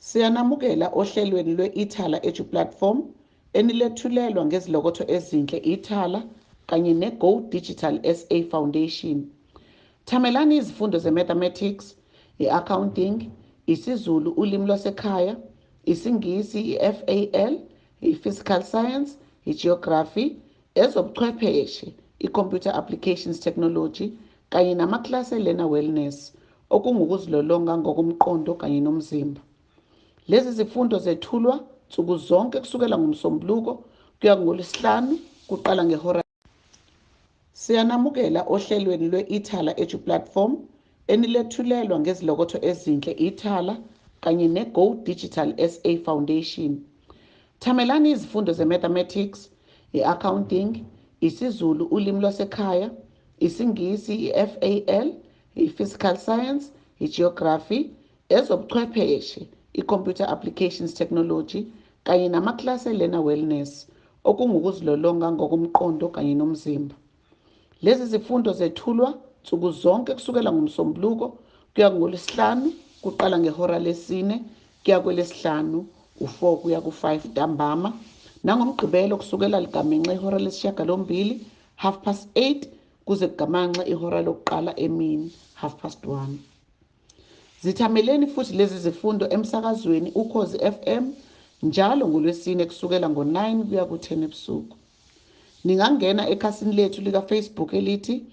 Siyanamukela ohlelweni lwe-Ithala Edu Platform enilethulelwa ngezilokotho ezinhle Ithala kanye ne-Go Digital SA Foundation. Thamelani izifundo ze-mathematics, i-accounting, isiZulu ulimi lwasekhaya, isiNgisi, i-FAL, i-physical science, i-geography, ezobuchwepheshe, i-computer applications technology kanye namaklasi e-learner wellness okungukuzilolonga ngokomqondo kanye nomzimba. Lezi zifundo zethulwa nsuku zonke kusukela ngoMsombuluko kuya ngoLwesihlanu kuqala ngehora. Siyanamukela ohlelweni lwe-Ithala Edu Platform enilethulelwa ngezilokotho ezinhle Ithala kanye ne-Go Digital SA Foundation. Thamelani izifundo ze-mathematics, i-accounting, isiZulu ulimi lwasekhaya, isiNgisi, i-FAL, i-physical science, i-geography, ezobuchwepheshe, i-computer applications technology kanye namaklasi e-learner wellness okungukuzilolonga ngokomqondo kanye nomzimba. Lezi zifundo zethulwa nsuku zonke kusukela ngoMsombuluko kuya ngoLwesihlanu kuqala ngehora lesi-4 kuya kwelesihlanu, u-4 kuya ku-5 ntambama, nangomgqibelo kusukela ligamanxe ihora lesi-8, 8:30 kuze kugamanxe ihora lokuqala emini, 1:30. Zithameleni futhi lezi zifundo emsakazweni Ukhozi FM njalo ngoLwesine kusukela ngo-9 kuya ku-10 ebusuku. Ningangena ekhasini lethu lika-Facebook elithi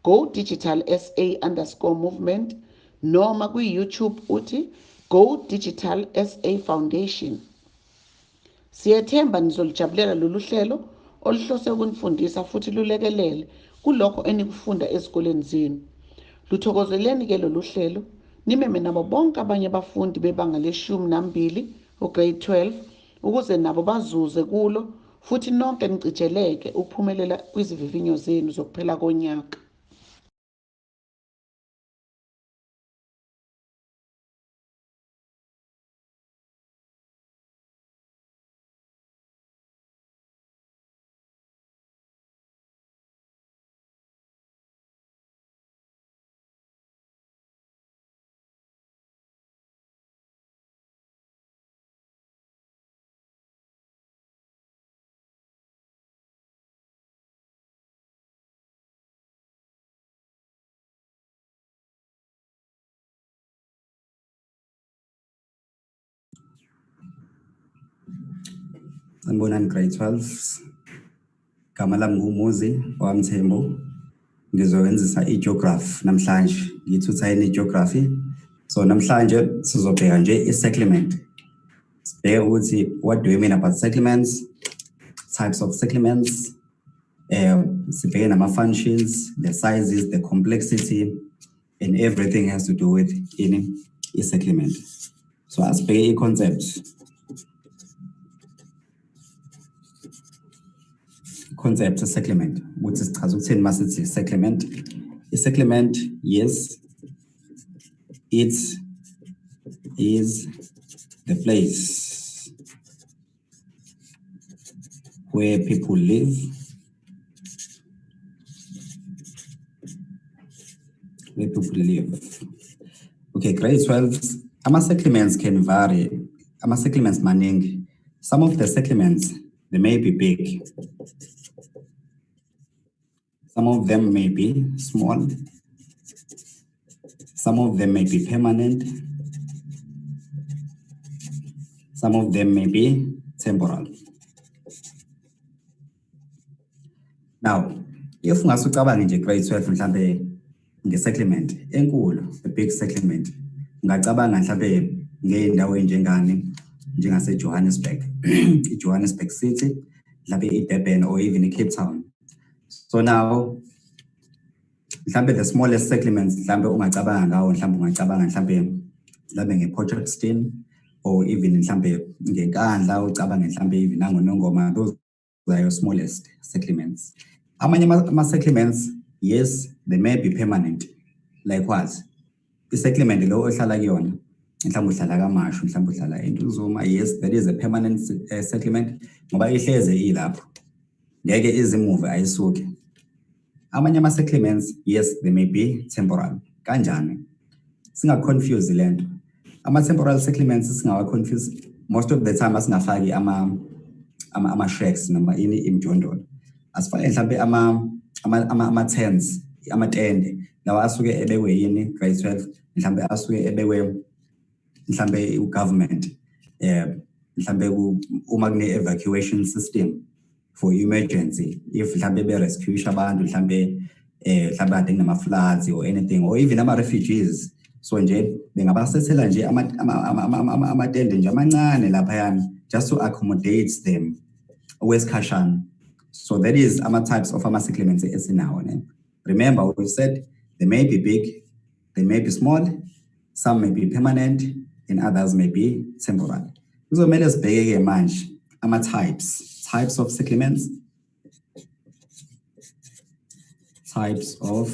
Go Digital SA_movement noma kwi-YouTube uthi Go Digital SA Foundation. Siyethemba nizolijabulela lolu hlelo oluhlose ukunifundisa futhi lulekelele kulokho enikufunda ezikoleni zenu. Luthokozeleni ke lolu hlelo nimeme nabo bonke abanye abafundi bebanga le-12 grade 12 ukuze nabo bazuze kulo futhi nonke nicijeleke ukuphumelela kwizivivinyo zenu zokuphela konyaka. Sanibonani grade 12. Gama lami nguMuzi wamthembu. Ngizowenzisa i-geography namhlanje. Ngithutha i-geography. So namhlanje sizobheka nje i-settlement. Sibheke ukuthi what do we mean about settlements, types of settlements, sibheke nama-functions, the sizes, the complexity, and everything has to do with in i-settlement. So asibheke i-concept. Concept of settlement, which is traduced masithi settlement. A settlement, yes, it is the place where people live, Okay, grade 12. Settlements can vary. Settlements maning. Some of the settlements, they may be big. Some of them may be small. Some of them may be permanent. Some of them may be temporal. Now, if ngasucabanga nje grade 12 mhlambe nge-settlement enkulu, a big settlement, ngacabanga mhlambe ngeendawo njengase-Johannesburg, i-Johannesburg City, mhlambe i-Durban or even i-Cape Town. So now, the smallest settlements, nge-Port Shepstone, or even nge-Nkandla, those are your smallest settlements. Amanye settlements, yes, they may be permanent. Like what? The settlement lo ohlala kuyona, mhlawumbe uhlala kaMashu, mhlawumbe uhlala eNtuzuma, yes, that is a permanent settlement. Ngoba ihleze ilapho. Ngeke izimove ayisuke. Amanye settlements, yes, they may be temporal. Kanjani? Singa confuse lento. Ama-temporal settlements singawa-confuse most of the time asingafaki ama-shreks noma ini imjondolo. Asifake mhlambe ama-tents, amatende lawa asuke ebekwe yini grade 12 mhlambe asuke ebekwe mhlambe u-government mhlambe uma kune evacuation system for emergency, if mhlambe be-rescue abantu mhlambe mhlambe ade kunama-floods or anything, or even ama-refugees. So nje bengabasethela nje amatende nje amancane laphayana just to accommodate them okwesikhashana. So that is ama-types of ama-settlements esinawo. Remember, we said they may be big, they may be small, some may be permanent, and others may be temporary. Kuzomele sibheke-ke manje types of settlements, types of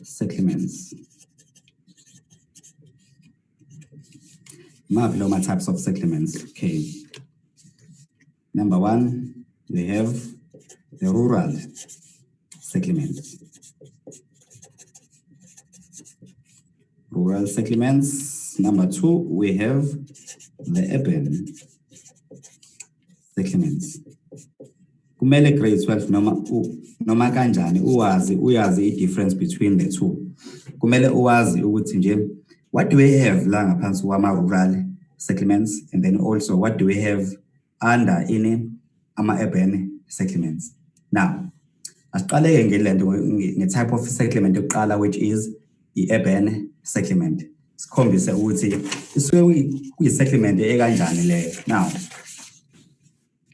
settlements. Maphi types of settlements? Okay. Number one, we have the rural settlements. Rural settlements. Number two, we have the urban settlements. Kumele grade 12 noma kanjani uyazi i-difference between the two. Kumele uwazi ukuthi nje what do we have la ngaphansi kwama-rural settlements, and then also what do we have under ama-urban settlements. Now, asiqaleke nge-type of settlement yokuqala, which is i-urban settlement. Sikhombise ukuthi isuke kuyi-settlement ekanjani leyo. Now,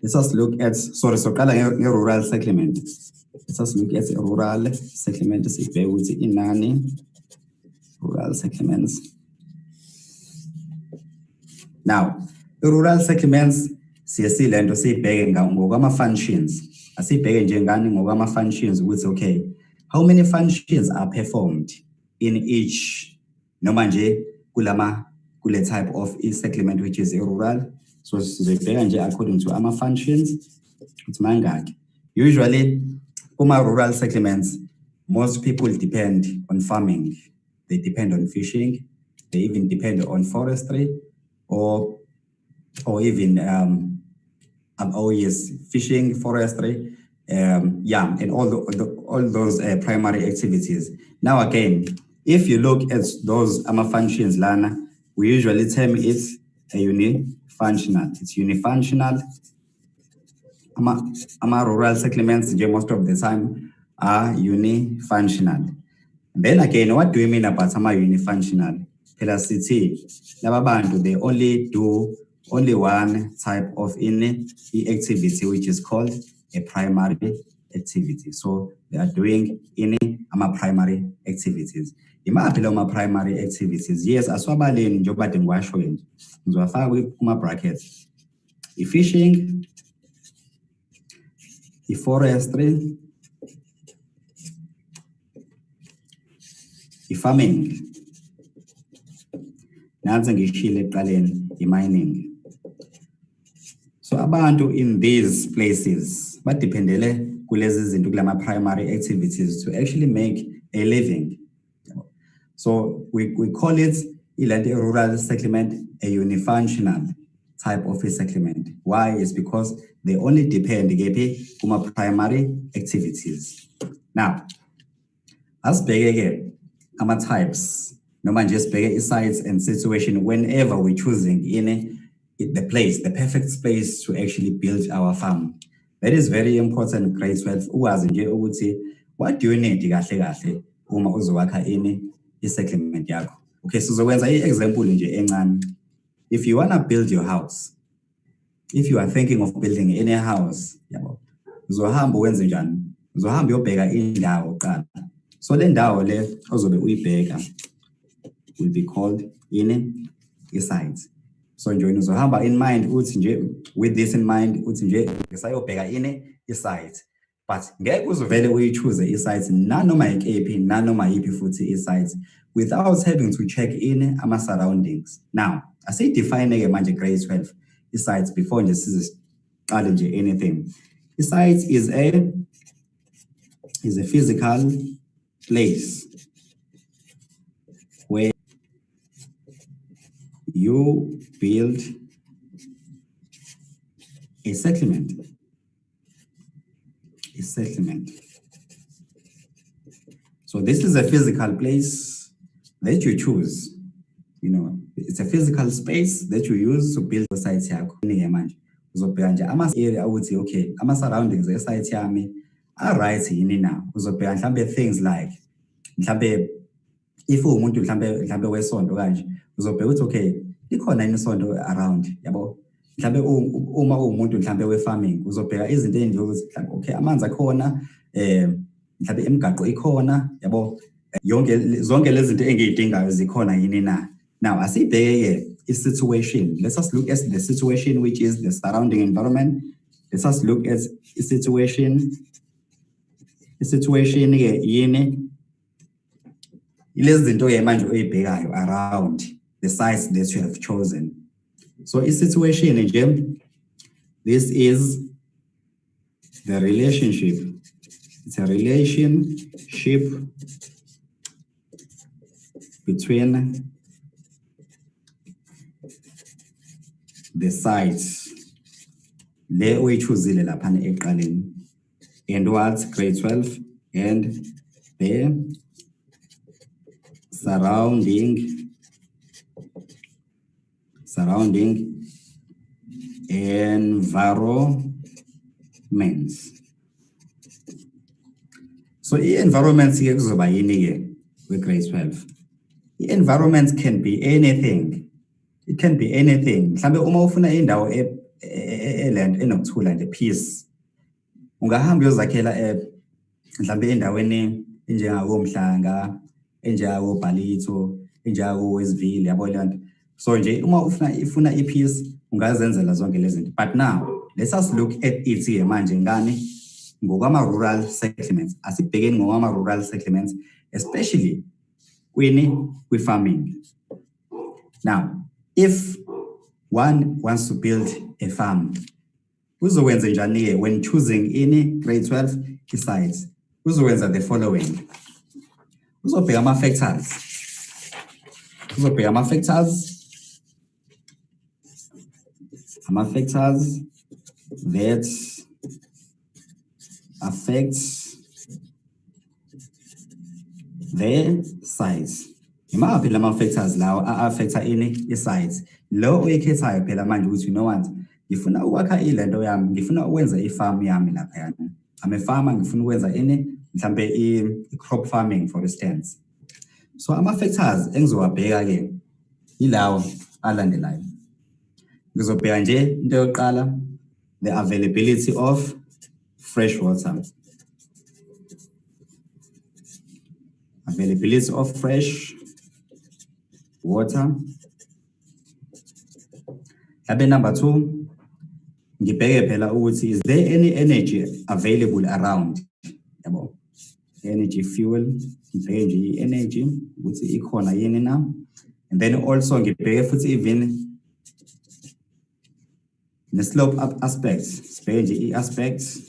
let us look at, soqala nge-rural settlement. Let us look at a rural settlement. Sibheke ukuthi inani rural settlements. Now, rural settlements siyesile nto siyibheke ngokwama-functions. Asibheke njengani ngokwama-functions ukuthi okay, how many functions are performed in each noma nje kule type of settlement which is a rural. So sizoyibheka nje according to ama-functions ukuthi mangaki. Usually kuma-rural settlements, most people depend on farming, they depend on fishing, they even depend on forestry, or even fishing, forestry, and all those primary activities. Now again, if you look at those functions lana, we usually term it a unifunctional. It's unifunctional. Rural settlements most of the time are unifunctional. Then again, what do we mean about unifunctional? They only do one type of activity, which is called a primary activity. So they are doing primary activities. Primary activities, yes, aswabaleni njengoba ngwasho nje. Ngizowafaka kuma brackets. Fishing, forestry, farming, nansi ngishile ekuqaleni mining. So abantu in these places badependele kulezi zinto kulama primary activities to actually make a living. So we call it a rural settlement a unifunctional type of a settlement. Why? Is because they only depend on primary activities. Now, as big types, no man just big sites and situation whenever we're choosing the perfect space to actually build our farm. That is very important. Grade 12 what do you need uma uzowakha settlement yakho. Okay, so sizokwenza example nje encane. If you want to build your house, if you are thinking of building any house, uzohamba wenze njani? Uzohamba uyobheka indawo qala. So le ndawo le ozobe uyibheka will be called a site. So nje uzohamba in mind uthi nje with this in mind uthi nje ngisayobheka a site. But ngeke uzovele uyichoose i-sites nanoma ikephi nanoma yipi futhi i-sites without having to check in ama-surroundings. Now, asiyidefine-ke manje grade 12 i-sites before nje siziqale nje anything. I-site is a physical place where you build a settlement. A settlement. So this is a physical place that you choose. You know, it's a physical space that you use to build the site yakho. Uzobheka nje ama-area ukuthi okay, ama-surroundings e-site yami are-right yini na. Uzobheka mhlambe things like mhlambe if umuntu mhlambe wesonto kanje uzobheka ukuthi okay, likhona yini isonto around, yabo. Mhlambe uma umuntu mhlambe we-farming uzobheka izinto enje ukuthi mhlambe okay, amanzi akhona, mhlambe imigaqo ikhona, yabo. Zonke lezi zinto engiyidingayo zikhona yini na. Now, asibheke situation. Let us look at the situation, which is the surrounding environment. Let us look at the situation. The situation yini ilezi zinto manje oyibhekayo around the sites that you have chosen. So a situation nje, this is the relationship. It's a relationship between the sites le uyichuzile lapha eqaleni and what grade 12 and the surrounding environments. So environments ke kuzoba yini ke with grade 12. Environments can be anything. It can be anything. Mhlambe uma ufuna indawo eland enokuthula nje peace. Ungahamba uyozakhela mhlambe endaweni enjengako Mhlanga, enjengako Bhalito, enjengako Westville, yabo land. So nje uma ufuna ipeace ungazenzela zonke lezi zinto. But now let us look at it here manje ngani ngokwama rural settlements. Asibhekeni ngokwama rural settlements, especially with farming. Now, if one wants to build a farm, uzowenza njani when choosing any grade 12 sites? Uzowenza the following. Uzobheka ama-factors. Uzobheka ama-factors that affect the sites. Imaphi lama factors lawo affecta ini sites. Lo uyikhethayo phela manje ukuthi you know what, ngifuna ukwakha ilento yami, ngifuna ukwenza ifarm yami lapha yana. I'm a farmer, ngifuna ukwenza ini mhlambe i-crop farming for instance. So ama factors engizowabheka ke ilawo alandelayo. Ngizobheka nje into yokuqala, the availability of fresh water. Availability of fresh water. Number 2, ngibheke phela ukuthi is there any energy available around? Yabo. Energy fuel, ngibheke nje energy ukuthi ikhona yini na. And then also ngibheke futhi even the slope up aspects, ngibheke nje aspects.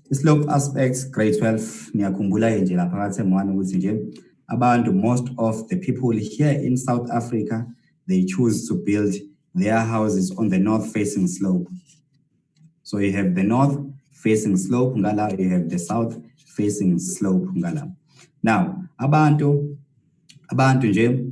The slope aspects grade 12 niyakhumbula nje lapha ka term 1 ukuthi nje abantu, most of the people here in South Africa, they choose to build their houses on the north facing slope. So you have the north facing slope ngala, you have the south facing slope ngala. Now abantu nje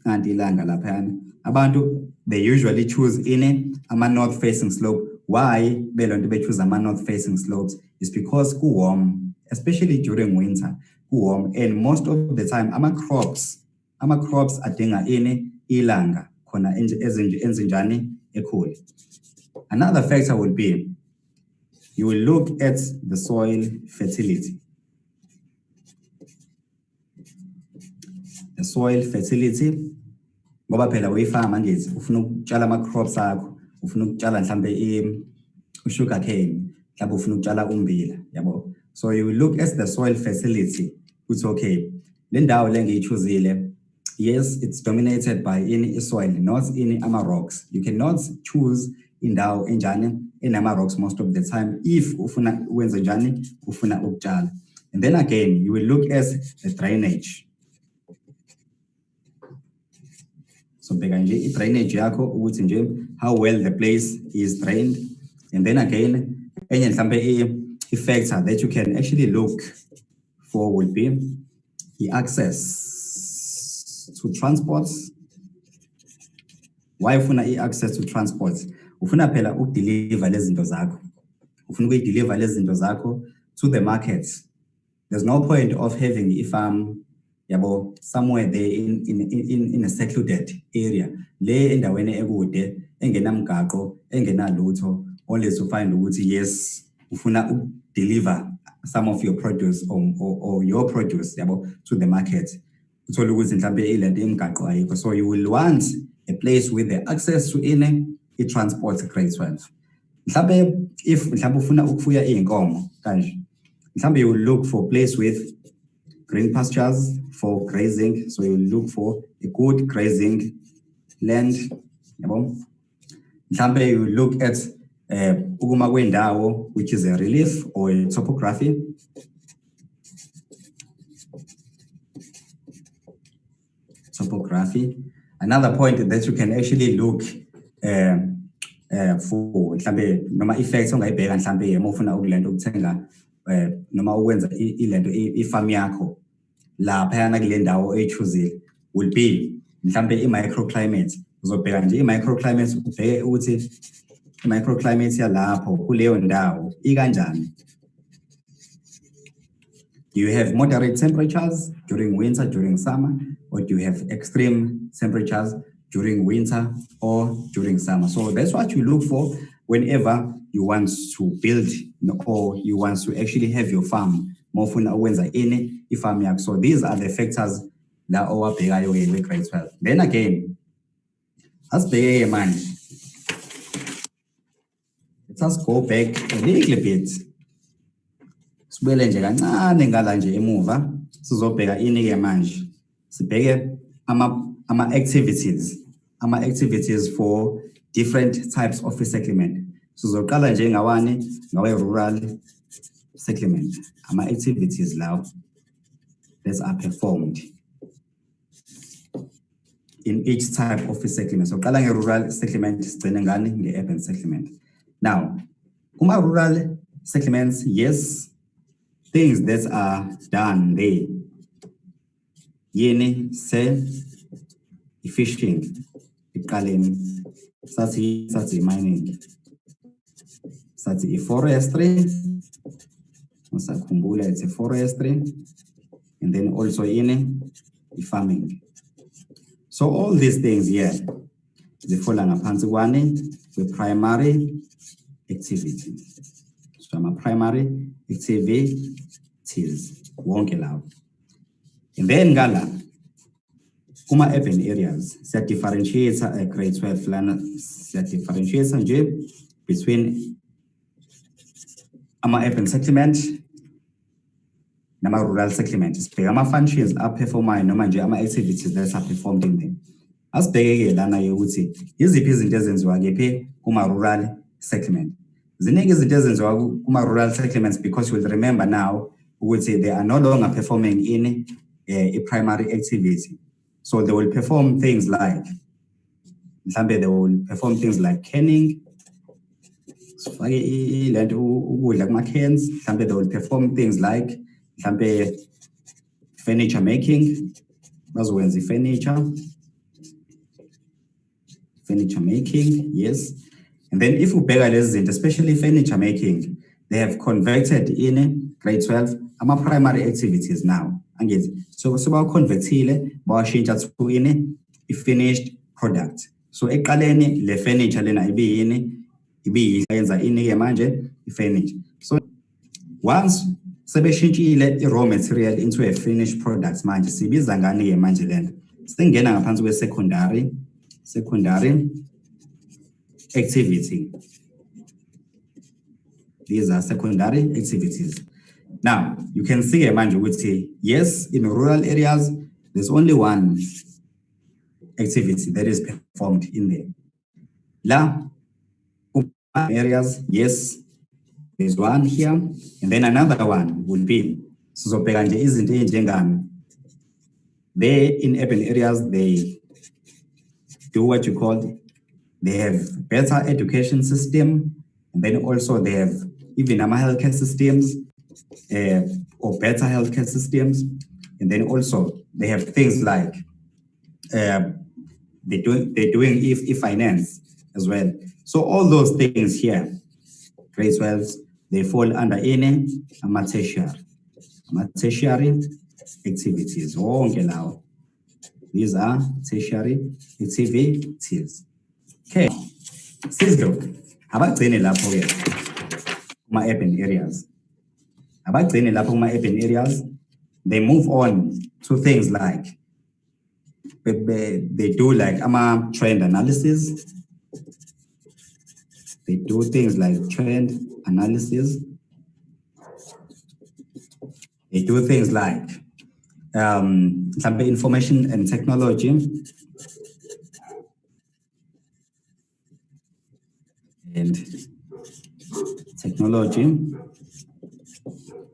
kanti ilanga lapha abantu, they usually choose in a north facing slope. Why belonto be choose ama north facing slopes? Is because ku warm, especially during winter, ku warm, and most of the time ama crops adinga ini ilanga khona enzenjani ekhuli. Another factor would be you will look at the soil fertility. The soil fertility, ngoba phela uyifama ngithi ufuna ukutshala ama crops akho, ufuna ukutshala mhlambe sugar cane, mhlambe ufuna ukutshala ummbila, yabo. So you will look at the soil fertility. It's okay. Le ndawo le ngiyichuzile, yes, it's dominated by any soil, not any ama rocks. You cannot choose indawo enjani enama rocks most of the time if ufuna wenza njani ufuna ukutshala. And then again, you will look at the drainage. So bheka nje drainage yakho ukuthi nje how well the place is drained. And then again, enye mhlambe factor that you can actually look for would be the access to transport. Why ufuna access to transport? Ufuna phela ukudeliver lezi zinto zakho. Ufuna ukudeliver lezi zinto zakho to the market. There's no point of having a farm yabo somewhere there in a secluded area. Le endaweni ekude engenamgaqo engenalutho. Always to find ukuthi yes ufuna deliver some of your produce or your produce yabo to the market. Uthola ukuthi mhlambe ilento emgaqo ayikho. So you will want a place with the access to transport grade 12. Mhlambe if mhlambe ufuna ukufuya inkomo kanje. Mhlambe you will look for a place with green pastures for grazing. So you will look for a good grazing land. Yabo. Mhlambe you will look at ukuma kwendawo, which is a relief or a topography. Another point that you can actually look for mhlambe noma effects ongayibheka mhlambe uma ufuna ukulento ukuthenga noma ukwenza ilento ifarm yakho lapha yana kule ndawo oyichuzile will be mhlambe i-microclimate. Uzobheka nje i-microclimate ubheke ukuthi i-microclimate yalapho kuleyo ndawo ikanjani. Do you have moderate temperatures during winter, during summer, or do you have extreme temperatures during winter or during summer? So that's what you look for whenever you want to build or you want to actually have your farm. Mofuna uwenza ini ifarm yakho. So these are the factors la owabhekayo ke grade 12. Then again, asibheke manje. Let us go back a little bit. Sibele nje kancane ngala nje emuva sizobheka ini ke manje. Sibheke ama activities for different types of resettlement. Sizoqala nje ngawe rural settlement. Ama activities lawo that are performed in each type of resettlement. So qala nge-rural settlement sigcine ngani nge-urban settlement. Now, rural settlements, yes, things that are done there. Yini se fishing, iqaleni sathi mining, sathi forestry, usakhumbula it's forestry, and then also farming. So all these things here, zifola ngaphansi kwani primary activity. So I'm a primary activities wonke lawo. And then ngala kuma urban areas siya differentiate grade 12 lana siya differentiate nje between ama urban settlement nama rural settlement. Sibheka ama functions are performed noma nje ama activities that are performed in them. Asibheke lana ukuthi iziphi izinto ezenziwa kephi kuma rural settlement. Ziningi izinto ezenziwa kuma rural settlements because you will remember now ukuthi they are no longer performing in a primary activity. So they will perform things like mhlambe they will perform things like canning. Sifake ilento ukudla kuma cans. Mhlambe they will perform things like mhlambe furniture making. Bazokwenza furniture making, yes. And then if we bheka lezi zinto, especially furniture making, they have converted in grade 12 ama primary activities now. So convertile bawashintsha to a finished product. So eqaleni le furniture lena ibiyenza ke manje furniture. So once sebeshintshile raw material into a finished product manje sibiza ngani ke manje lena? Singena ngaphansi kwe secondary activity. These are secondary activities. Now, you can see a manje would say, yes, in rural areas, there's only one activity that is performed in there. La areas, yes, there's one here, and then another one will be sizobheka nje izinto ezinjengani. There in urban areas, they do what you call, they have better education system, and then also they have even healthcare systems, or better healthcare systems, and then also they have things like they're doing e-finance as well. So all those things here, grade 12s, they fall under any tertiary activities. These are tertiary activities. Okay, look, abagcine lapho-ke kuma-urban areas. Abagcine lapho kuma-urban areas, they move on to things like they do like trend analysis. They do things like trend analysis. They do things like information and technology.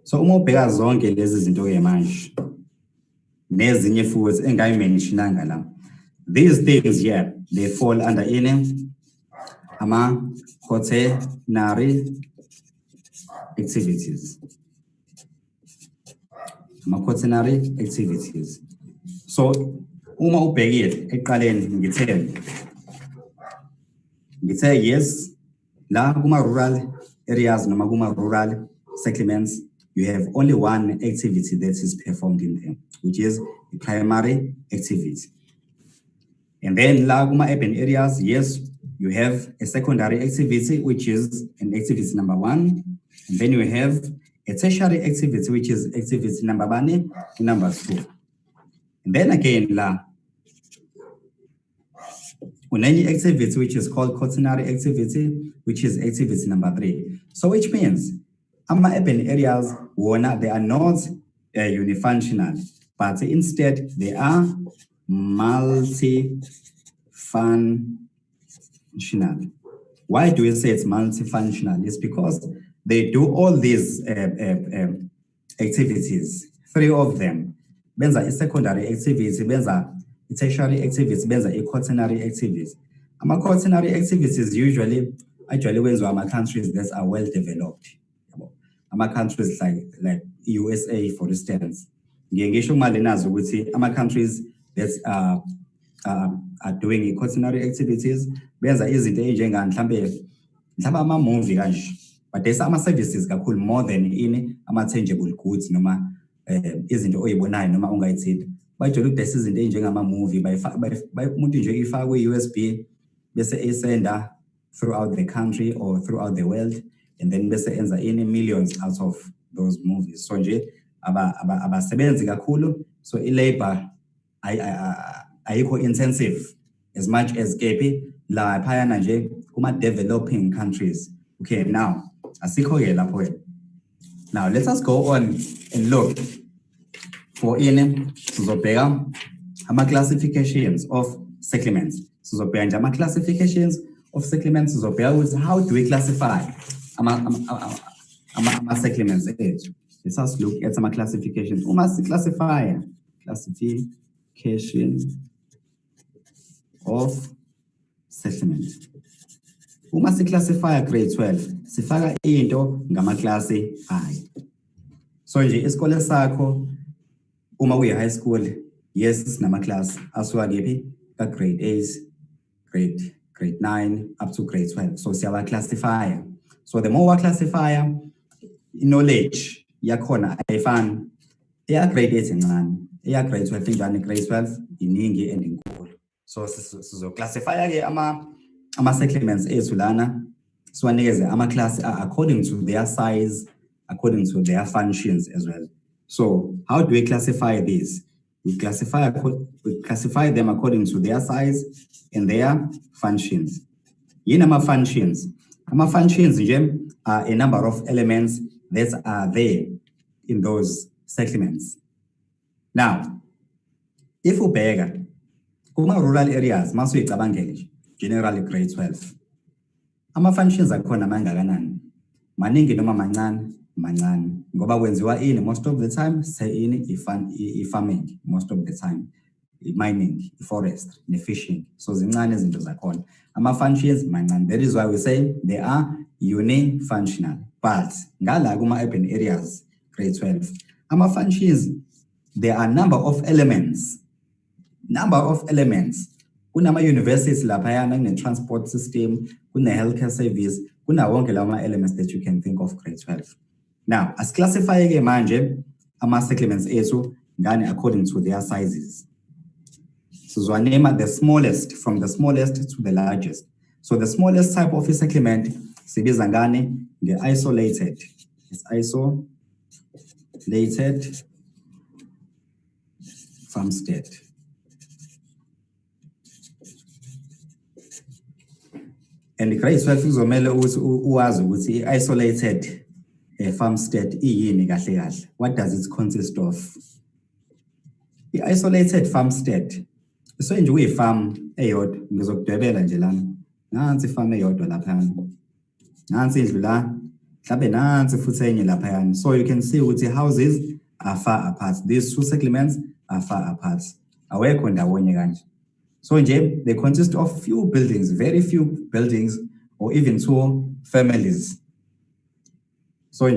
So uma ubheka zonke lezi zinto-ke manje nezinye futhi engayimentionanga la, these things here, they fall under any quaternary activities. Quaternary activities. So uma ubhekile eqaleni ngithe yes, la kuma rural areas noma kuma rural settlements, you have only one activity that is performed in them, which is the primary activity. And then la kuma urban areas, yes, you have a secondary activity, which is an activity number 1. And then you have a tertiary activity, which is activity number 2. And then again, any activity which is called quaternary activity, which is activity number 3. So which means urban areas, they are not unifunctional, but instead they are multifunctional. Why do we say it's multifunctional? It's because they do all these activities, 3 of them. Benza a secondary activity, benza a tertiary activity, benza a quaternary activity. Quaternary activities usually when countries that are well developed. Countries like USA, for instance. Countries that are doing quaternary activities, benza izinto ey'njenga mhlambe ama-movie kanje, but there's ama-services kakhulu more than ama-tangible goods noma izinto oyibonayo noma ungayithini. Bajwayele ukudayisa izinto ey'njengama-movie, umuntu nje ifaka kwi-USB bese esenda throughout the country or throughout the world, and then bese enza millions out of those movies. So nje abasebenzi kakhulu, so i-labor ayikho intensive as much as kepi la phayana nje kuma developing countries. Okay, now asikho-ke lapho. Now let us go on and look for sizobheka ama-classifications of settlements. Sizobheka nje ama-classifications of settlements. Sizobheka ukuthi how do we classify ama-settlements ethu. Let us look at some classifications. Uma classification of settlement. Uma classify grade 12, sifaka into ngamaklasi ayo. So nje isikole sakho uma uye high school, yes, sinamaklasi asuka kephi ka grade 8, grade 9 up to grade 12. So siyawa classifier. So the more classifier, knowledge yakhona ayifani. Eya grade 8 encane, eya grade 12 injani, grade 12 iningi and inkulu. So classify ke ama-settlements ethu lana, siwanikeze ama-class according to their size, according to their functions as well. So how do we classify these? We classify them according to their size and their functions. Ama-functions. Ama-functions are a number of elements that are there in those settlements. Now, if we bega kuma rural areas, masu icabangele generally grade 12. Ama-functions akhona mangakanani? Maningi noma mancane? Mancane. Ngoba wenziwa most of the time, say farming most of the time. mining, forest, fishing. So zincane izinto zakhona. Ama-functions mancane. That is why we say they are unifunctional. But ngala kuma-urban areas, grade 12, ama-functions, there are number of elements. Kunama-universities laphayana, kune-transport system, kune-healthcare service, kunawonke lama elements that you can think of, grade 12. Now, as classify-ke manje ama-settlements ethu ngane according to their sizes. So name the smallest, from the smallest to the largest. So the smallest type of a settlement sibiza ngane nge-isolated. It's isolated farmstead. And the grade 12 uzomele uwazi ukuthi isolated farmstead iyini kahle kahle. What does it consist of? The isolated farmstead. So nje uyi-farm eyodwa ngizokudwebela nje lana. Nansi farm eyodwa lapha. Nansi indlu la. Mhlawumbe nansi futhi enye lapha. So you can see ukuthi houses are far apart. These two settlements are far apart. Awekho ndawonye kanje. So they consist of few buildings, very few buildings, or even two families. So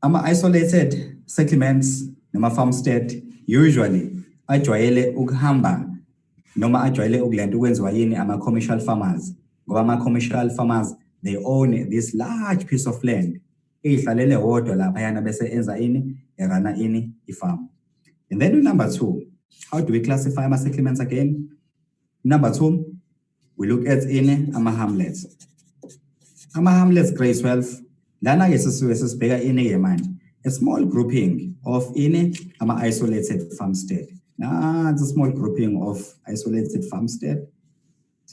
isolated settlements, noma farmstead, usually ajwayele ukuhamba noma ajwayele ukulanda ukwenziwa yini ama-commercial farmers. Ngoba ama-commercial farmers, they own this large piece of land. Eyihlalele wodwa laphayana bese enza ini, erana ini farm. And then number 2, how do we classify ama-settlements again? Number 2, we look at ama-hamlets. Ama-hamlets, grade 12, lana ke sisibheka ini manje. A small grouping of ama-isolated farmstead. It's a small grouping of isolated farmstead.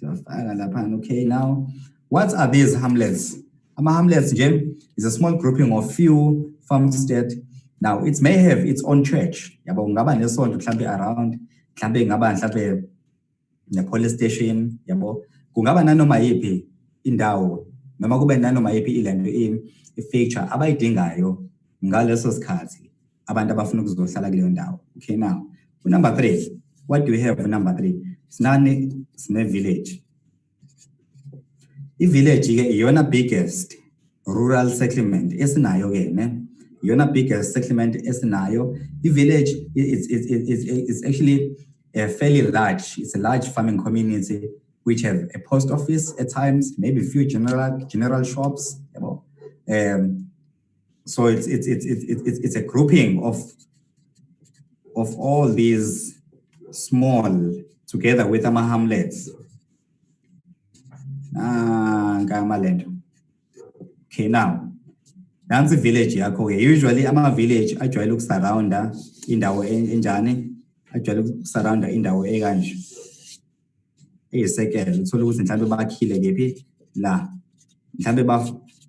Okay, now, what are these hamlets? Ama-hamlets, is a small grouping of few farmstead. Now, it may have its own church. Yabo ngaba nesonto mhlambe around, mhlambe ngaba mhlambe ne-police station, yabo. Kungaba nanoma yipi indawo, noma kube nanoma yipi ilento i-feature abayidingayo ngaleso sikhathi abantu abafuna ukuzohlala kuleyo ndawo. Okay, now, number 3, what do we have number 3? Sine village. I-village ke iyona biggest rural settlement esinayo ke ne. Iyona biggest settlement esinayo. I-village is actually fairly large. It's a large farming community which have a post office at times, maybe a few general shops. So it's a grouping of all these small together with ama-hamlets. Okay, now, that's the village yakho. Usually ama-village ajwayele ukusurrounda indawo enjani, ajwayele ukusurrounda indawo ekanje. Eyisekele uthola ukuthi mhlambe bakhile kephi la. Mhlambe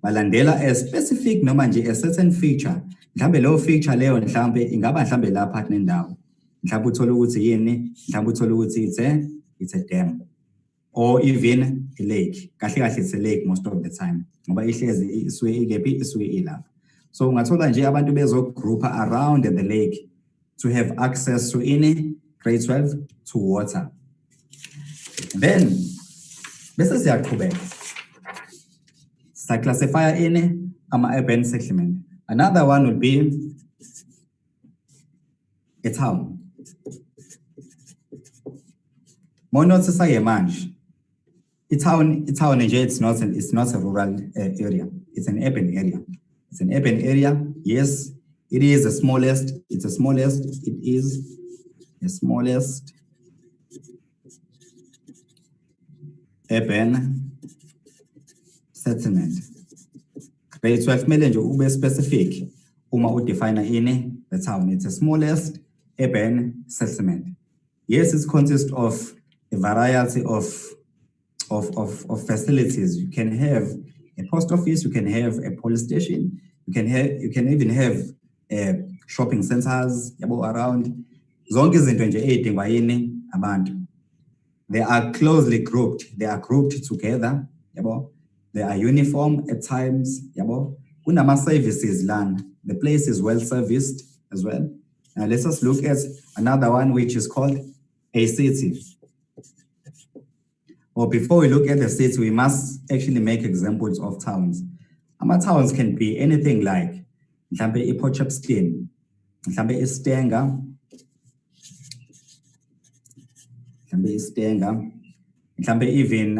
balandela a specific noma nje a certain feature. Mhlambe leyo feature leyo mhlambe ingaba mhlambe lapha nendawo. Mhlambe uthola ukuthi yini, mhlambe uthola ukuthi it's a dam or even a lake. Kahle kahle it's a lake most of the time. Ngoba ihlezi isuke ikephi isuke ilapha. So ungathola nje abantu bezogroupa around the lake to have access to grade 12 to water. Then bese siyaqhubeka. Classify ama-urban settlement. Another one would be a town. Monotsisa manje. A town it's not a rural area. It's an urban area. It's an urban area. Yes, it is the smallest. It's the smallest. It is the smallest urban settlement. Grade 12 mele nje ube specific uma udefine the town. It's the smallest urban settlement. Yes, it consists of a variety of facilities. You can have a post office, you can have a police station, you can even have shopping centers around. Zonke izinto nje ezidingwa abantu. They are closely grouped. They are grouped together. They are uniform at times. Kunama services land. The place is well serviced as well. Now let's just look at another one which is called a city. Or before we look at the city, we must actually make examples of towns. Towns can be anything like mhlambe iPortshepstone, mhlambe iStenga, mhlambe even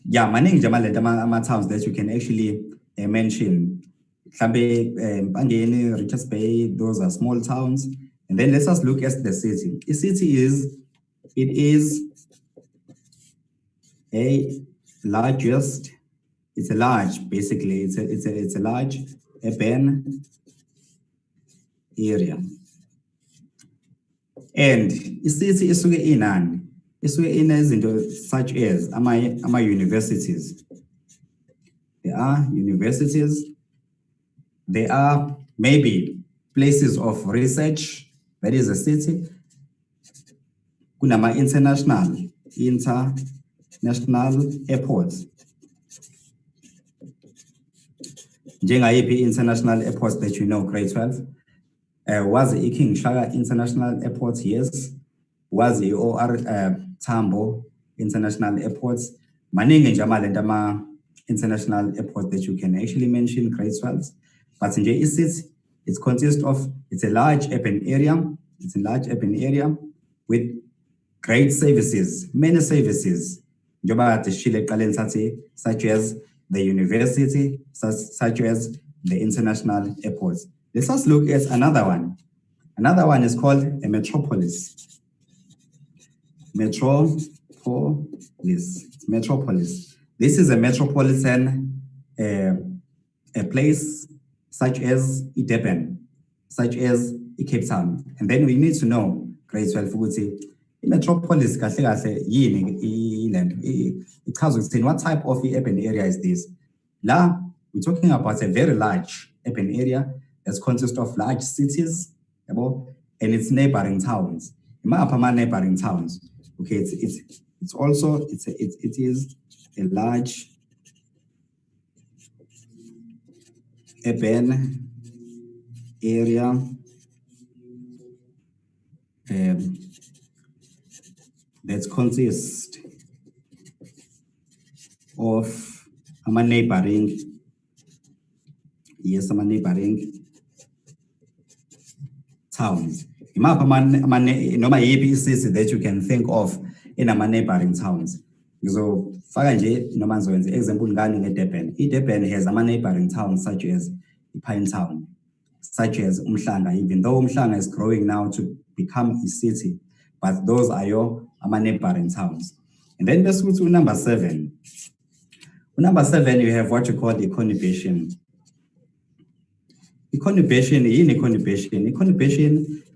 yeah, maningi nje ama-towns that you can actually mention. Mhlambe Mpangeni, Richards Bay, those are small towns. And then let's just look at the city. A city is a largest, it's a large, basically, it's a large urban area. And city isuke inani? Isuke inezinto such as ama universities. There are universities. There are maybe places of research, that is a city. Kunama international airports. Njengayiphi international airports that you know, grade 12? Was the King Shaka International Airport? Yes. Was the OR Tambo International Airports? Maningi nje amalento international airports that you can actually mention, grade 12. But in it consists of, it's a large urban area. It's a large urban area with great services, many services. Such as the university, such as the international airports. Let's just look at another one. Another one is called a metropolis. Metropolis. This is a metropolitan a place such as Durban, such as Cape Town. And then we need to know, grade 12, metropolis kahle kahle yini land. What type of urban area is this? La, we're talking about a very large urban area that consists of large cities, and its neighboring towns. Neighboring towns. Okay, it is a large urban area that consists of neighboring towns. Noma yipi city that you can think of in a neighboring towns. So faka nje noma ngizowenza example ngani ngeDurban. Durban has ama neighboring towns such as Pinetown, such as Umhlanga, even though Umhlanga is growing now to become a city, but those are your neighboring towns. And then let's go to number 7. Number 7, you have what you call the conurbation. Conurbation,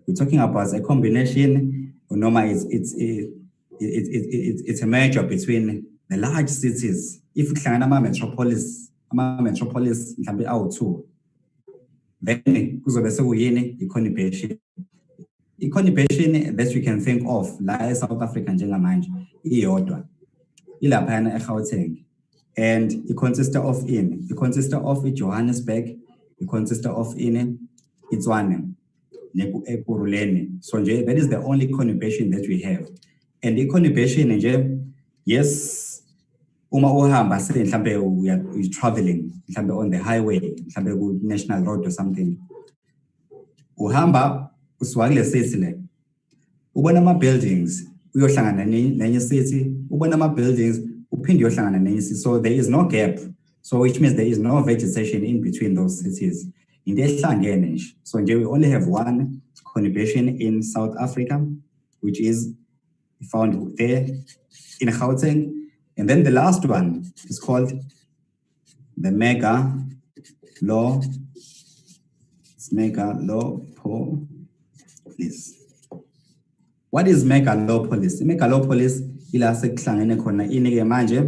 we're talking about a combination, it's a merger between the large cities. If we can metropolis mhlambe awu-2, then kuzobe sekuyini i-conurbation. I-conurbation that you can think of la eSouth Africa njengamanje iyodwa ilaphana eGauteng, and it consists of Johannesburg, it consists of iTshwane, Ekurhuleni. So that is the only conurbation that we have. And the conurbation, yes, uma uhamba say mhlambe you're traveling mhlambe on the highway, mhlambe ku national road or something. Uhamba uswakile city le. Ubona ama buildings, uyohlangana nenye city, ubona ama buildings, uphinde uyohlangana nenye city. So there is no gap. So which means there is no vegetation in between those cities. So we only have one conurbation in South Africa, which is found there in Gauteng. And then the last one is called the megalopolis. What is megalopolis? Megalopolis ila sekuhlangene khona inike manje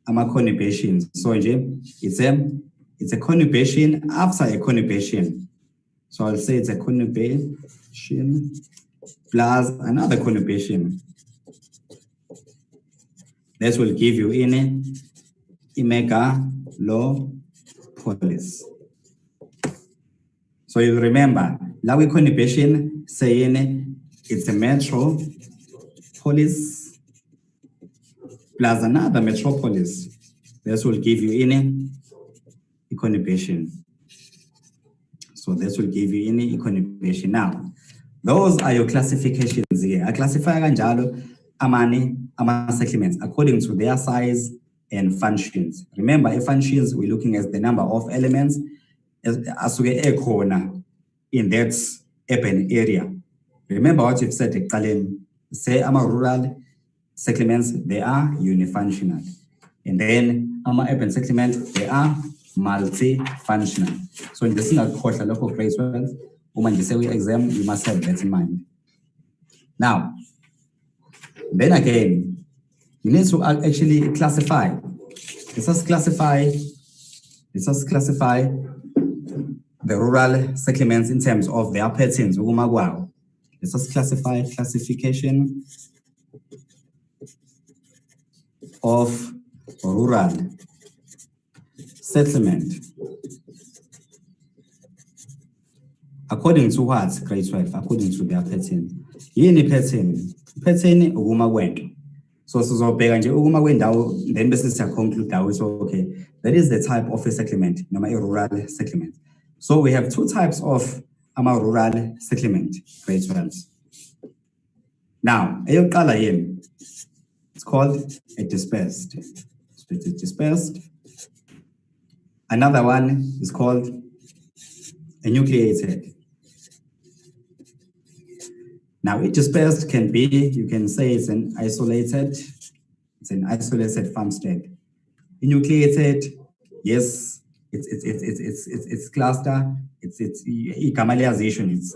ama conurbations. So it's a conurbation after a conurbation. So I'll say it's a conurbation plus another conurbation. That will give you a megalopolis. So you'll remember, now we conurbation saying it's a metropolis plus another metropolis. This will give you any conurbation. So this will give you any conurbation. Now, those are your classifications here. I classify kanjalo ama settlements according to their size and functions. Remember, functions we're looking at the number of elements asuke ekhona in that urban area. Remember what you've said ekuqaleni. Say rural settlements, they are unifunctional. And then urban settlements, they are multifunctional. So in the singakhohlwa lokho grade 12, uma nje exam, you must have that in mind. Now, then again, you need to actually classify. Let us classify the rural settlements in terms of their patterns. Let us classify classification of rural settlement according to what? Grade 12, according to their pattern. Yini pattern? Pattern ukuma kwento. So sizobheka nje ukuma kwendawo, then bese siyaconclude so okay, that is the type of a settlement, noma a rural settlement. So we have two types of rural settlement, grade 12. Now, eyokuqala yini? It's called a dispersed. So it is dispersed. Another one is called a nucleated. Now, it dispersed can be, you can say it's an isolated farmstead. Nucleated, yes, it's cluster, it's igamalization, it's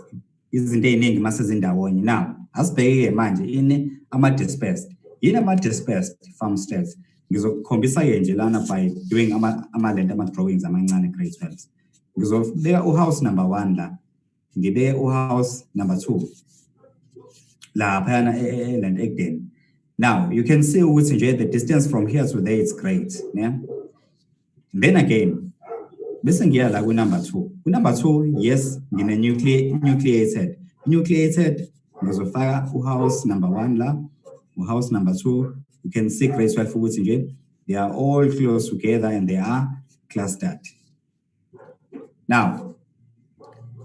izinto eziningi masezindawonye. Now, asibheke manje ini ama-dispersed. Yini ama-dispersed farmsteads? Ngizokukhombisa nje lana by doing ama-drawings amancane grade 12. Ngizobeka uhouse number 1 la, ngibeke uhouse number 2 laphayana eland Egden. Now you can see ukuthi nje the distance from here to there is great, yeah? And then again, bese ngiya la ku number 2. Ku number 2, yes, ngine nucleated. Nucleated ngizofaka uhouse number 1 la, uhouse number 2. You can see grade 12 ukuthi nje they are all close together and they are clustered. Now,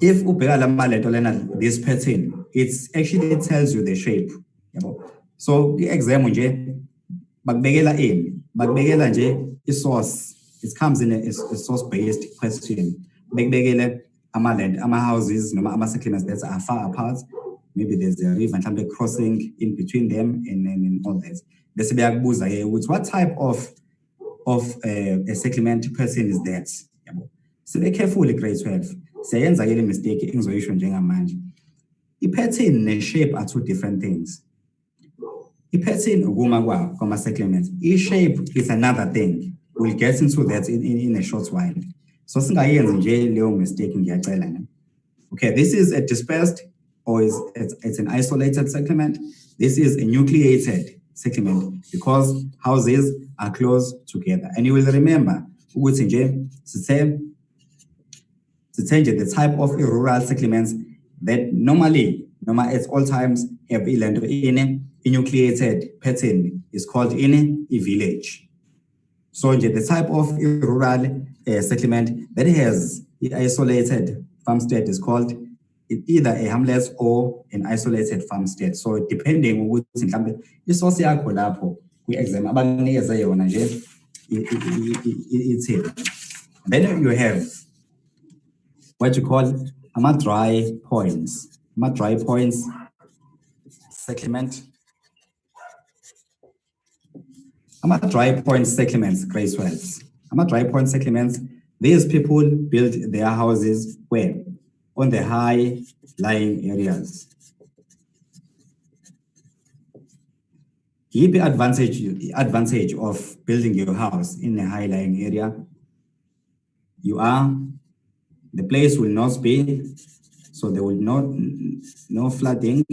if ubheka lamalento lena this pattern, it actually tells you the shape. So the exam nje bakubekela nje source. It comes in a source based question. Bakubekele houses noma ama-settlements that are far apart. Maybe there's a river and crossing in between them and all that. Bese beyakubuza ke ukuthi what type of a settlement person is that? So be careful grade 12. Siyenza ke le mistake engizoyisho njengamanje. I-pattern ne-shape are two different things. I-pattern ukuma kwama-settlements. I-shape is another thing. We'll get into that in a short while. So singayenzi nje leyo mistake ngiyacela. Okay, this is a dispersed or it's an isolated settlement. This is a nucleated settlement because houses are close together. And you will remember ukuthi nje to change the type of rural settlements that normally at all times have in a nucleated pattern is called in a village. So the type of rural settlement that has isolated farmstead is called either a hamlet or an isolated farmstead. So depending on what isource yakho lapho kwi-exam abanikeze yona nje ithini. Then you have what you call dry points. Dry points settlement. Dry point settlements, grade 12. Dry point settlements, these people build their houses where? On the high lying areas. The advantage of building your house in a high lying area, the place will not be, so there will no flooding.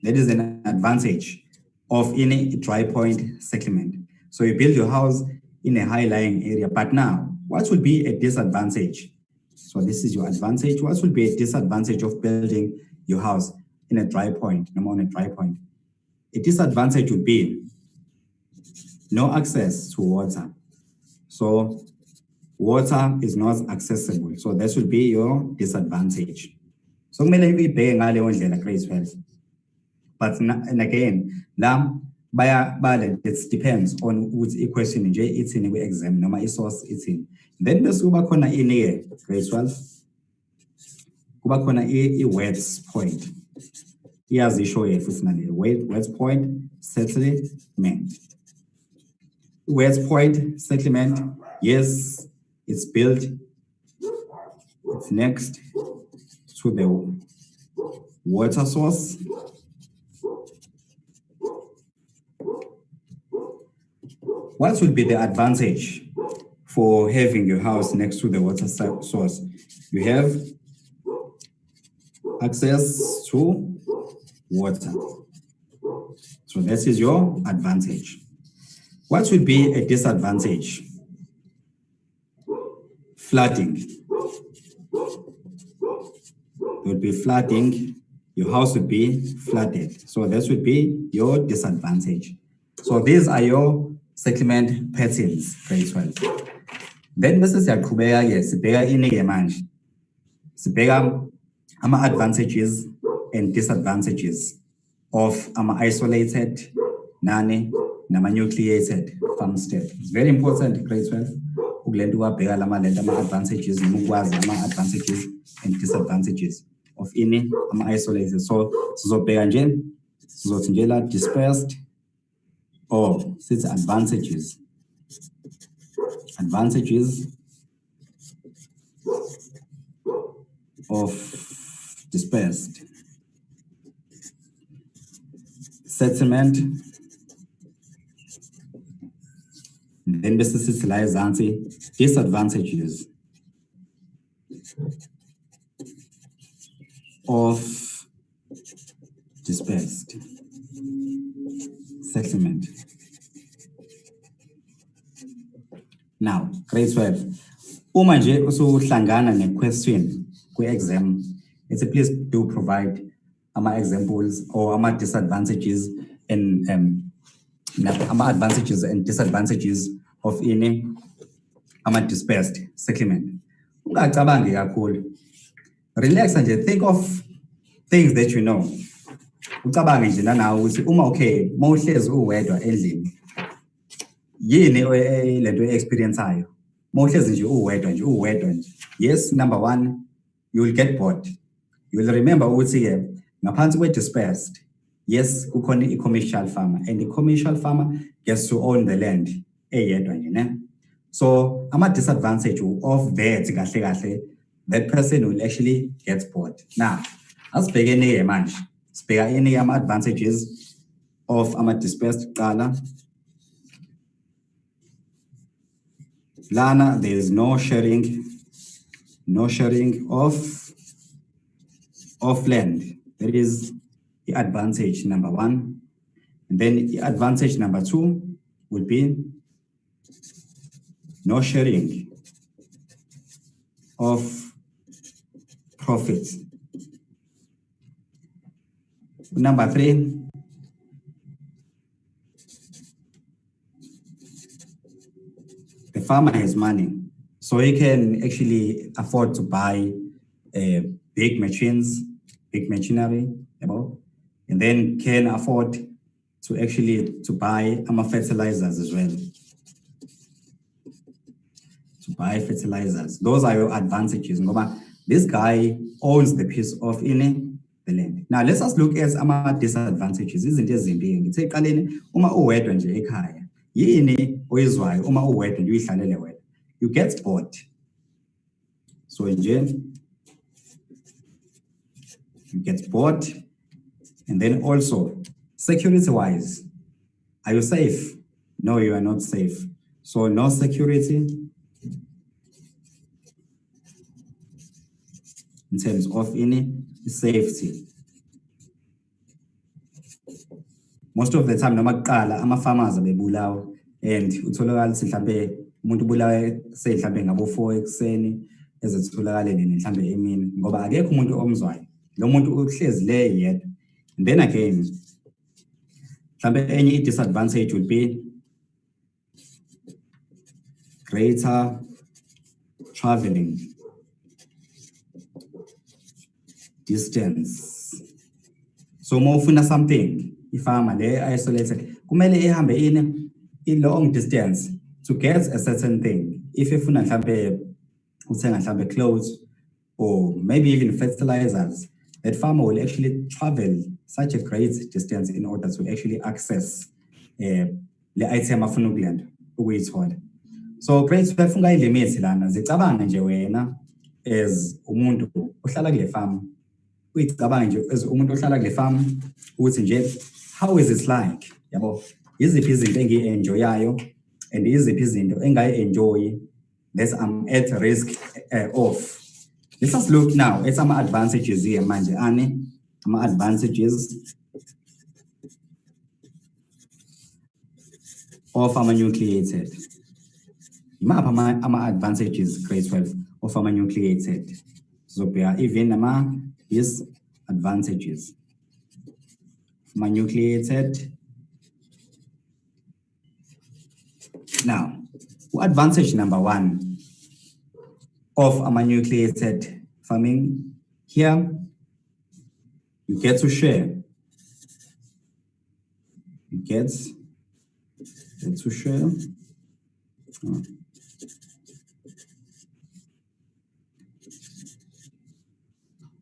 That is an advantage of any dry point settlement. So you build your house in a high lying area, but now what will be a disadvantage? So this is your advantage. What would be a disadvantage of building your house in a dry point, on a dry point? A disadvantage would be no access to water. So water is not accessible. So this would be your disadvantage. So maybe paying grade 12. But and again, it depends on which equation it's in the exam, no matter source it's in. Then there's kona in here, grade 12. Kona a words point. Here's the show here, words point, settlement. Words point, settlement, yes, it's built. It's next to the water source. What would be the advantage for having your house next to the water source? You have access to water. So this is your advantage. What would be a disadvantage? Flooding. There would be flooding. Your house would be flooded. So this would be your disadvantage. So these are your settlement patterns, grade 12. Then this is siyaqhubeka ke sibheka iningi manje. Sibheka ama-advantages and disadvantages of ama-isolated, nama-nucleated farmstead. It's very important, grade 12. Ukulento wabheka ama-advantages, ama-advantages and disadvantages of ama-isolated. So sizobheka nje, dispersed, or sits advantages of dispersed settlement. Then this is disadvantages of dispersed settlement. Now, grade 12. Uma nje usuhlangana ne-question kwi-exam, it's please do provide ama-examples or ama-disadvantages and ama-advantages and disadvantages of ama-dispersed settlement. Ungacabangi kakhulu. Relax and think of things that you know. Ucabange nje nanawe ukuthi okay, mawuhlezi uwedwa endlini. Yini lento experience ayo. Mawuhlezi nje uwedwa nje. Yes, number one, you will get bored. You will remember ukuthi ke ngaphansi kwe-dispersed. Yes, kukhona i-commercial farmer, and the commercial farmer gets to own the land eyedwa nje, ne? So ama-disadvantage of that that person will actually get bored. Now, asibhekene manje, sibheka ama-advantages of ama-dispersed qala. Lana, there is no sharing of land. That is the advantage number one. And then the advantage number two would be no sharing of profits. Number three, the farmer has money, so he can actually afford to buy big machines, big machinery, and then can afford to buy fertilizers as well. To buy fertilizers. Those are your advantages. This guy owns the piece of the land. Now let's just look at some disadvantages. Isn't it being uma uwedwa nje ekhaya. Yini oyizwayo uma uwedwa nje uyihlalele wena. You get bored. So nje you get bored. And then also security-wise, are you safe? No, you are not safe. So no security in terms of safety. Most of the time, noma farmers bebulawa, and utholakala mhlambe umuntu ubulawa mhlambe ngabo 4 ekseni, ezitholakala mhlambe emini ngoba akekho umuntu omzwayo lo muntu uhlezi le yedwa. And then again mhlambe enye disadvantage would be greater traveling distance. So uma ufuna something ifama le isolated kumele ihambe in long distance to get a certain thing. If ifuna mhlambe uthenga mhlambe clothes or maybe even fertilizers, that farmer will actually travel such a great distance in order to actually access the item afuna ukulanda ukuyithola. So grade 12 ungayilimit lana zicabanga nje wena as umuntu ohlala kule farm uyicabanga nje as umuntu ohlala kule farm ukuthi nje how is it like yabo iziphi izinto engienjoyayo and iziphi izinto engayi-enjoy that I'm at risk of. Let us look now at some advantages here manje some advantages of nucleated. Ama advantages grade 12 of nucleated. So even these advantages nucleated. Now, advantage number 1 of nucleated farming, here you get to share. You get to share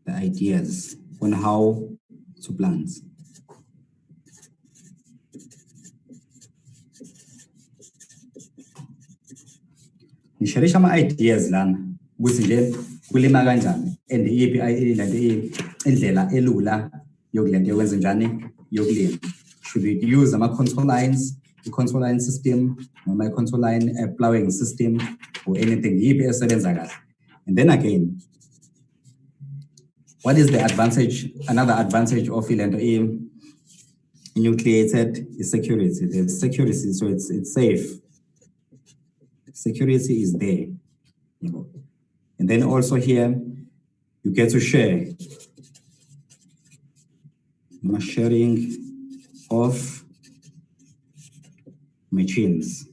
the ideas on how to plant. Nisharisha ama ideas lana ukuthi nje kulima kanjani and iyiphi indlela elula yokulenda yokwenza njani yokulima. Should we use ama control lines, the control line system, noma control line plowing system or anything yiphi esebenza kahle. And then again, what is the advantage? Another advantage of nucleated is security. There's security, so it's safe. Security is there. And then also here, you get to share. Sharing of machines.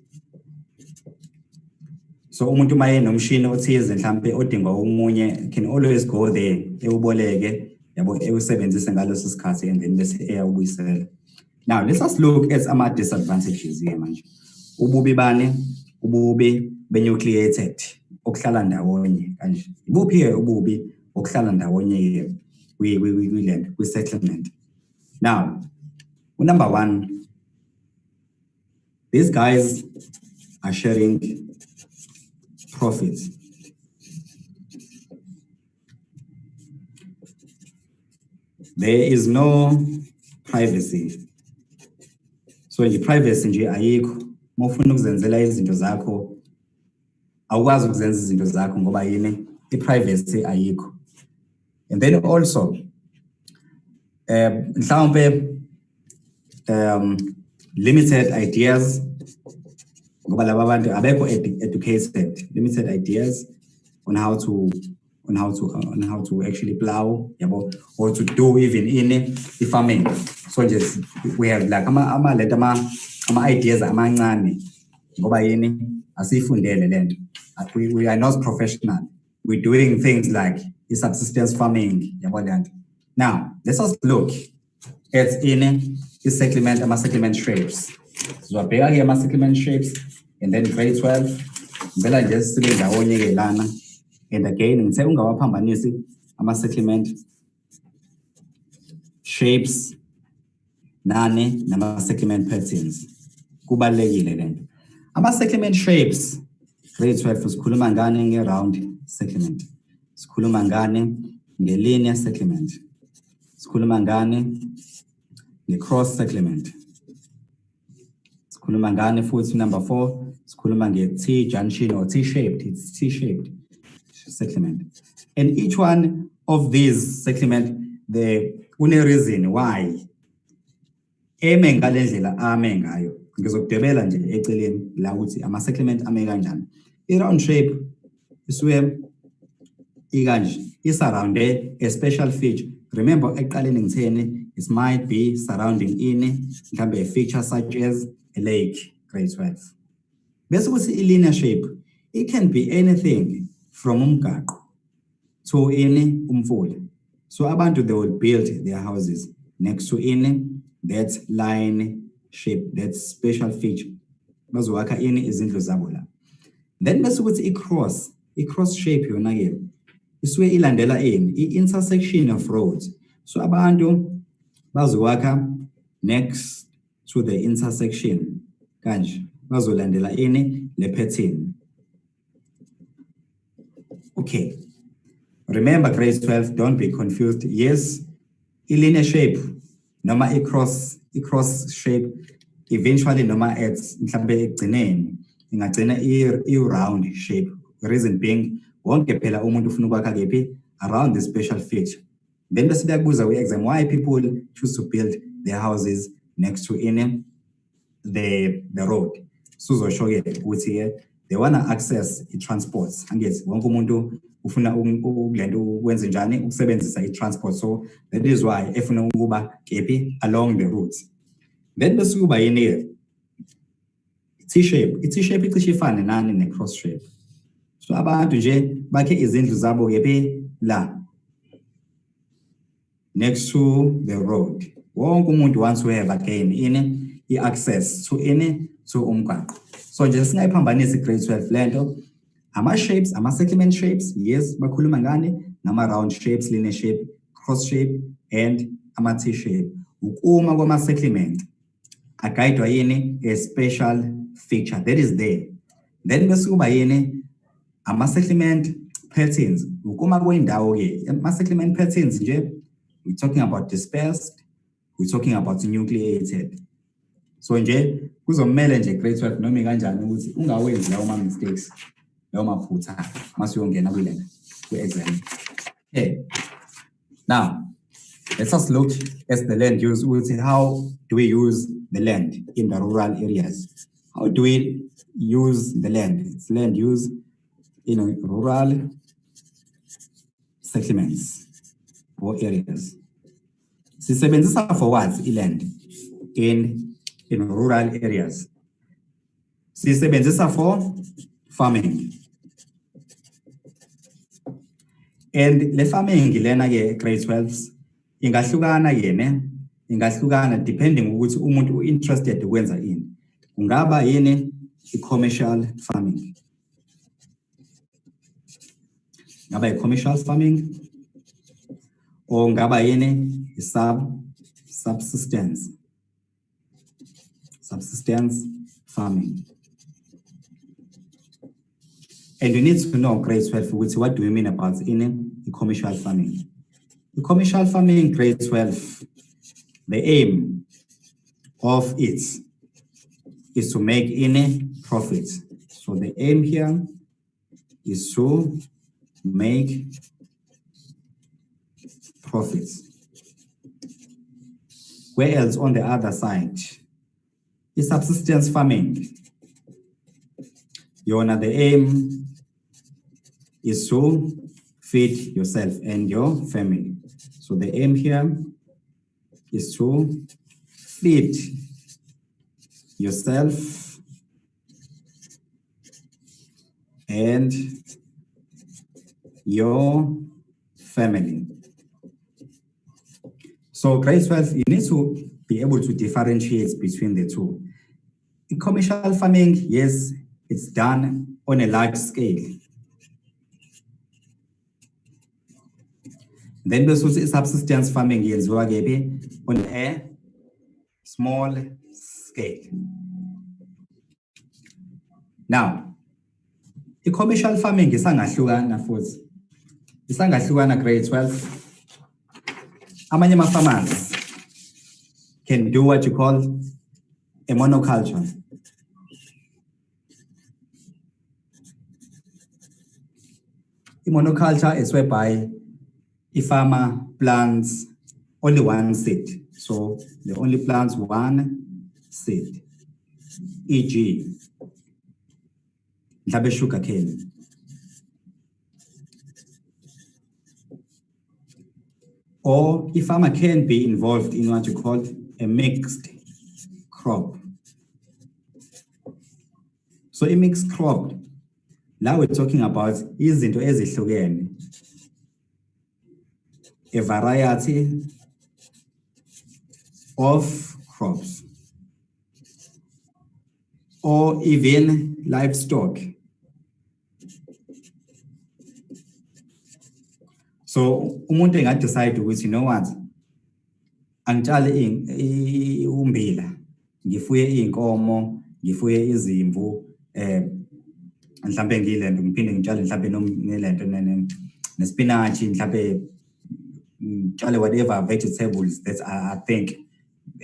So umuntu maye nomshini othize mhlambe odingwa umunye can always go there ewuboleke yabo ewusebenzise ngaloso sikhathi and then bese eyawubuyisela. Now let us look at ama disadvantages here manje. Ububi bani? Ububi benucleated okuhlala ndawonye kanje. Ibuphi ke ububi okuhlala ndawonye we settlement. Now, number 1, these guys are sharing profit. There is no privacy. So the privacy nje ayikho. Mofuna ukuzenzela izinto zakho awukwazi ukuzenza izinto zakho ngoba yini privacy ayikho. And then also limited ideas ngoba laba bantu abekho educated, limited ideas on how to actually plow yabo or to do even in the farming. So just we have like ama ideas amancane ngoba yini asifundele lento. We are not professional. We're doing things like subsistence farming yabo lento. Now, let us look at the settlement shapes. So I bega here settlement shapes, and then grade 12, bela just lana. And again, in ungawaphambanisi ama settlement shapes nane nama settlement patterns. Kubalulekile lento. Ama settlement shapes, grade 12 sikhuluma ngane nge-round settlement. Sikhuluma ngane nge-linear settlement. Sikhuluma ngane nge-cross settlement. Sikhuluma ngane futhi number 4, sikhuluma nge-T-junction or T-shaped. It's T-shaped settlement. And each one of these settlement, the reason why eme ngale ndlela ame ngayo. Ngizokudebela nje eceleni la ukuthi ama settlement ame kanjani. I-round shape is where is surrounded a special feature. Remember, it might be surrounding in can be a feature such as a lake, grade 12. Bese a linear shape, it can be anything from umgaqo to any umfula. So abantu, they will build their houses next to in that line shape, that special feature. Bazowakha ini izindlu zabo la. Then bese ukuthi i-cross shape yona ke isuke ilandela i-intersection of roads. So abantu bazowakha next to the intersection kanje bazolandela ini le pattern. Okay, remember grade 12, don't be confused. Yes, linear shape noma i-cross shape eventually noma at mhlambe ekugcineni ingagcina i-round shape. Reason being, wonke phela umuntu ufuna ukwakha kephi around the special feature. Then bese kuyakubuza kwi-exam why people choose to build their houses next to in the road. Sizosho ke ukuthi they wanna access i-transports. Angithi wonke umuntu ufuna ukulento ukwenza njani ukusebenzisa i-transport, so that is why efuna ukuba kephi along the routes. Then bese kuba yini T-shape. I-T-shape icishe ifane nani ne-cross shape. So abantu nje bakhe izindlu zabo kephi la next to the road. Wonke umuntu wants to have again in i-access to umgaqo. So nje singayiphambanisa grade 12 lento ama-shapes, ama-settlement shapes, yes, bakhuluma ngani nama-round shapes, linear shape, cross shape and ama-T-shape. Ukuma kwama-settlement agayidwa yini a special feature that is there. Then bese kuba yini ama-settlement patterns. Ukuma kwindawo ke ama-settlement patterns nje, we're talking about dispersed, we're talking about nucleated. So nje kuzomela nje grade 12 noma kanjani ukuthi ungawenzi lawo ma mistakes lawo maphutha masiyongena kwi-exam. Okay, now let us look at the land use. We'll see how do we use the land in the rural areas. How do we use the land? It's land use in rural settlements or areas. Sisebenzisa for what land in rural areas? Sisebenzisa for farming. And the farming lena ke grade 12s ingahlukana yene, ingahlukana depending ukuthi umuntu interested ukwenza ini. Kungaba yini i-commercial farming. Ngaba i-commercial farming or ngaba yini subsistence farming. And you need to know grade 12 which what do we mean about in commercial farming. The commercial farming grade 12, the aim of it is to make any profit. So the aim here is to make profits. Where else on the other side is subsistence farming. The aim is to feed yourself and your family. So the aim here is to feed yourself and your family. So grade 12, you need to be able to differentiate between the two. In commercial farming, yes, it's done on a large scale. Then there's also subsistence farming on a small scale. Now, the commercial farming is grade 12. Amanye farmers can do what you call a monoculture. A monoculture is whereby a farmer plants only one seed. So they only plants one seed. E.g., sugar cane. or a farmer can be involved in what you call a mixed crop. So a mixed crop, now we're talking about izinto ezihlukene, a variety of crops, or even livestock. So umuntu engadecide ukuthi, you know what, angitshale umbila, ngifuye iy'nkomo, ngifuye izimvu, mhlambe ngilento ngiphinde ngitshale mhlambe ngelento nespinach, mhlambe ngitshale whatever vegetables that I think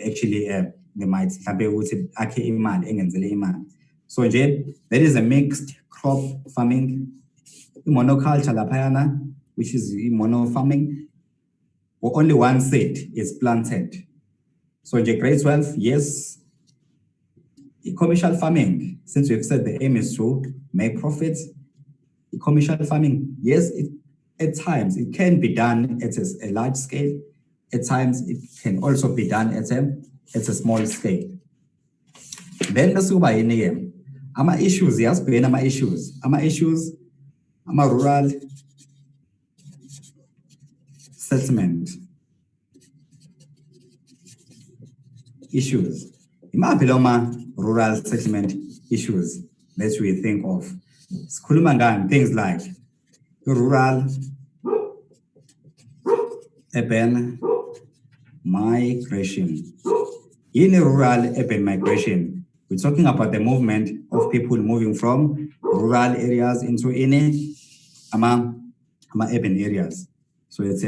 actually they might mhlambe ukuthi akhe imali engenzele imali. So nje there is a mixed crop farming, monoculture laphayana, which is mono farming, or only one seed is planted. So nje grade 12, yes, commercial farming, since we've said the aim is to make profits, commercial farming, yes, at times it can be done at a large scale. At times it can also be done at a small scale. Then the suba in ama issues, yes, ama issues, ama rural settlement issues. Ima rural settlement issues that we think of. Things like rural urban migration. In rural urban migration, we're talking about the movement of people moving from rural areas into urban areas. So it's a